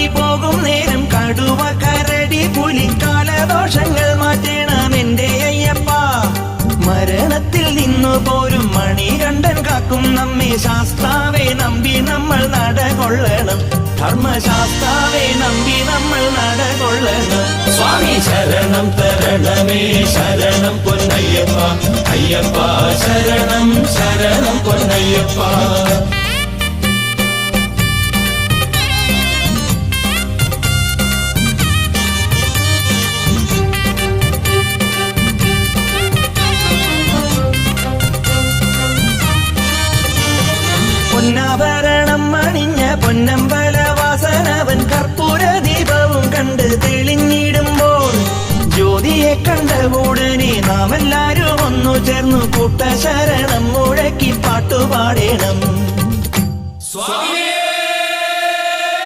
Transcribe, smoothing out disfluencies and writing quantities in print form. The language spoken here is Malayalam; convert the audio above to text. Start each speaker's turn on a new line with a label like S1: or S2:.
S1: പോകും നേരം കടുവ കരടി പുലിക്കാലദോഷങ്ങൾ മാറ്റണം എന്റെ അയ്യപ്പ. മരണത്തിൽ നിന്നു പോരും മണികണ്ഠൻ കാക്കും നമ്മെ ശാസ്താവെ നമ്പി നമ്മൾ നടകൊള്ളണം. ധർമ്മശാസ്താവെ നമ്പി നമ്മൾ നടകൊള്ളണം. സ്വാമി ശരണം തരണമേ ശരണം പൊന്നയ്യപ്പ. അയ്യപ്പ ശരണം ശരണം പൊന്നയ്യപ്പ. പൊന്നാഭരണം അണിഞ്ഞ പൊന്നമ്പലവാസനവൻ കർപ്പൂര ദീപവും കണ്ട് തെളിഞ്ഞിടുമ്പോൾ ജ്യോതിയെ കണ്ട ഉടനെ നാം എല്ലാരും ഒന്നു ചേർന്നു കൂട്ടശരണം മുഴക്കി പാട്ടുപാടേണം. സ്വാമി